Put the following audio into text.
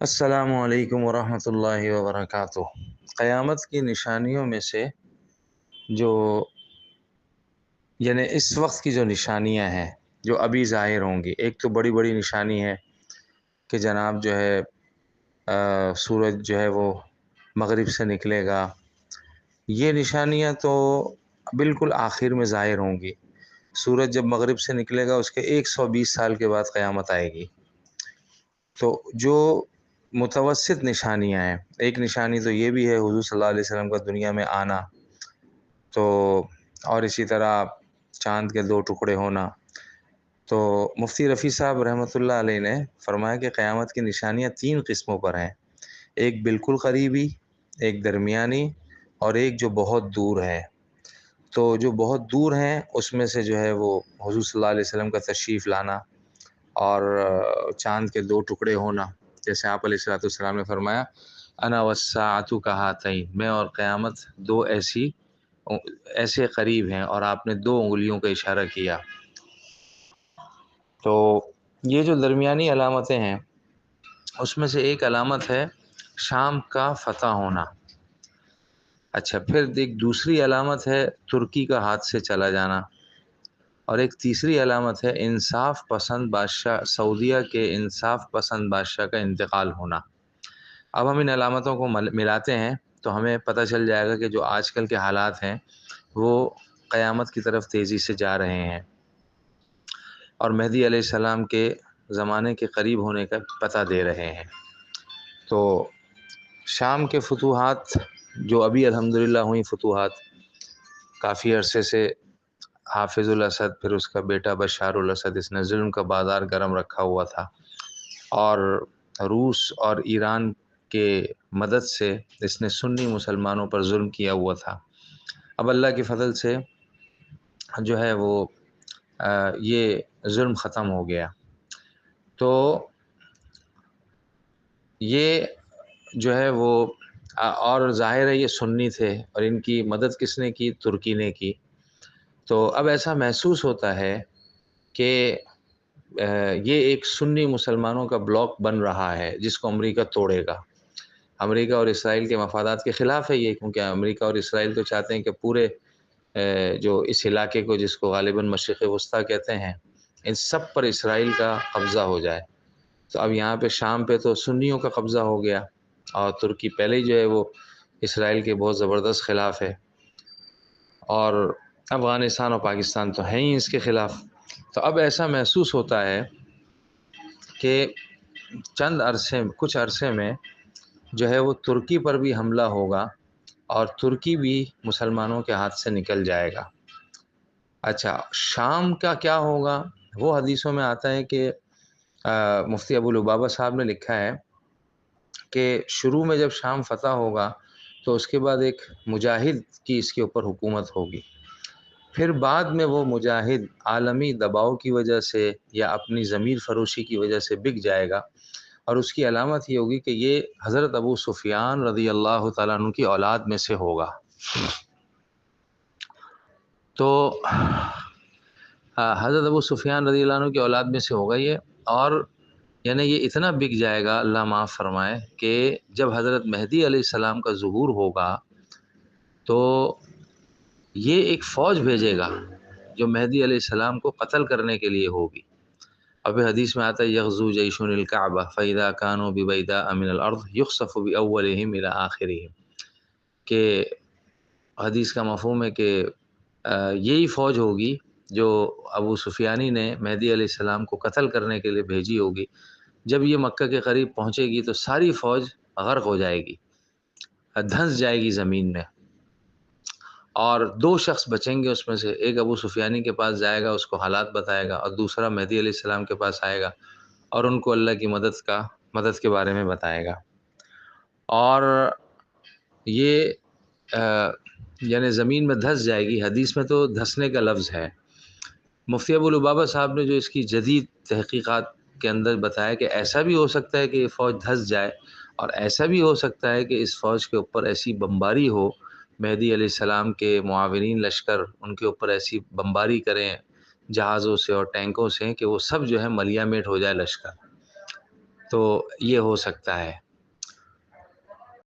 السلام علیکم ورحمۃ اللہ وبرکاتہ۔ قیامت کی نشانیوں میں سے جو یعنی اس وقت کی جو نشانیاں ہیں جو ابھی ظاہر ہوں گی، ایک تو بڑی بڑی نشانی ہے کہ جناب جو ہے سورج جو ہے وہ مغرب سے نکلے گا۔ یہ نشانیاں تو بالکل آخر میں ظاہر ہوں گی۔ سورج جب مغرب سے نکلے گا اس کے 120 سال کے بعد قیامت آئے گی۔ تو جو متوسط نشانیاں ہیں، ایک نشانی تو یہ بھی ہے حضور صلی اللہ علیہ وسلم کا دنیا میں آنا، تو اور اسی طرح چاند کے 2 ٹکڑے ہونا۔ تو مفتی رفیع صاحب رحمۃ اللہ علیہ نے فرمایا کہ قیامت کی نشانیاں 3 قسموں پر ہیں، ایک بالکل قریبی، ایک درمیانی اور ایک جو بہت دور ہے۔ تو جو بہت دور ہیں اس میں سے جو ہے وہ حضور صلی اللہ علیہ وسلم کا تشریف لانا اور چاند کے 2 ٹکڑے ہونا، جیسے آپ علیہ السلام نے فرمایا انا والساعۃ کہاتین، میں اور قیامت دو ایسے قریب ہیں، اور آپ نے 2 انگلیوں کا اشارہ کیا۔ تو یہ جو درمیانی علامتیں ہیں اس میں سے ایک علامت ہے شام کا فتح ہونا۔ اچھا، پھر ایک دوسری علامت ہے ترکی کا ہاتھ سے چلا جانا، اور ایک تیسری علامت ہے انصاف پسند بادشاہ، سعودیہ کے انصاف پسند بادشاہ کا انتقال ہونا۔ اب ہم ان علامتوں کو ملاتے ہیں تو ہمیں پتہ چل جائے گا کہ جو آج کل کے حالات ہیں وہ قیامت کی طرف تیزی سے جا رہے ہیں، اور مہدی علیہ السلام کے زمانے کے قریب ہونے کا پتہ دے رہے ہیں۔ تو شام کے فتوحات جو ابھی الحمدللہ ہوئی فتوحات، کافی عرصے سے حافظ الاسد، پھر اس کا بیٹا بشار الاسد، اس نے ظلم کا بازار گرم رکھا ہوا تھا، اور روس اور ایران کے مدد سے اس نے سنی مسلمانوں پر ظلم کیا ہوا تھا۔ اب اللہ کے فضل سے جو ہے وہ یہ ظلم ختم ہو گیا۔ تو یہ جو ہے وہ اور ظاہر ہے یہ سنی تھے، اور ان کی مدد کس نے کی؟ ترکی نے کی۔ تو اب ایسا محسوس ہوتا ہے کہ یہ ایک سنی مسلمانوں کا بلاک بن رہا ہے جس کو امریکہ توڑے گا۔ امریکہ اور اسرائیل کے مفادات کے خلاف ہے یہ، کیونکہ امریکہ اور اسرائیل تو چاہتے ہیں کہ پورے جو اس علاقے کو، جس کو غالباً مشرق وسطیٰ کہتے ہیں، ان سب پر اسرائیل کا قبضہ ہو جائے۔ تو اب یہاں پہ شام پہ تو سنیوں کا قبضہ ہو گیا، اور ترکی پہلے ہی جو ہے وہ اسرائیل کے بہت زبردست خلاف ہے، اور افغانستان اور پاکستان تو ہیں ہی اس کے خلاف۔ تو اب ایسا محسوس ہوتا ہے کہ کچھ عرصے میں جو ہے وہ ترکی پر بھی حملہ ہوگا، اور ترکی بھی مسلمانوں کے ہاتھ سے نکل جائے گا۔ اچھا، شام کا کیا ہوگا؟ وہ حدیثوں میں آتا ہے کہ مفتی ابو لبابہ صاحب نے لکھا ہے کہ شروع میں جب شام فتح ہوگا تو اس کے بعد ایک مجاہد کی اس کے اوپر حکومت ہوگی، پھر بعد میں وہ مجاہد عالمی دباؤ کی وجہ سے یا اپنی ضمیر فروشی کی وجہ سے بک جائے گا، اور اس کی علامت یہ ہوگی کہ یہ حضرت ابو سفیان رضی اللہ تعالیٰ عنہ کی اولاد میں سے ہوگا۔ تو حضرت ابو سفیان رضی اللہ عنہ کی اولاد میں سے ہوگا یہ، اور یعنی یہ اتنا بک جائے گا، اللہ معاف فرمائے، کہ جب حضرت مہدی علیہ السلام کا ظہور ہوگا تو یہ ایک فوج بھیجے گا جو مہدی علیہ السلام کو قتل کرنے کے لیے ہوگی۔ اب حدیث میں آتا ہے یغزو جیش الکعبہ فاذا کانوا ببیداء من الارض یخسف باولہم الی آخرہم، کہ حدیث کا مفہوم ہے کہ یہی فوج ہوگی جو ابو سفیانی نے مہدی علیہ السلام کو قتل کرنے کے لیے بھیجی ہوگی۔ جب یہ مکہ کے قریب پہنچے گی تو ساری فوج غرق ہو جائے گی، دھنس جائے گی زمین میں، اور 2 شخص بچیں گے اس میں سے، ایک ابو سفیانی کے پاس جائے گا، اس کو حالات بتائے گا، اور دوسرا مہدی علیہ السلام کے پاس آئے گا اور ان کو اللہ کی مدد کے بارے میں بتائے گا۔ اور یہ یعنی زمین میں دھس جائے گی، حدیث میں تو دھسنے کا لفظ ہے۔ مفتی ابو لبابہ صاحب نے جو اس کی جدید تحقیقات کے اندر بتایا کہ ایسا بھی ہو سکتا ہے کہ یہ فوج دھس جائے، اور ایسا بھی ہو سکتا ہے کہ اس فوج کے اوپر ایسی بمباری ہو، مہدی علیہ السلام کے معاونین لشکر ان کے اوپر ایسی بمباری کریں جہازوں سے اور ٹینکوں سے کہ وہ سب جو ہے ملیہ میٹ ہو جائے لشکر۔ تو یہ ہو سکتا ہے۔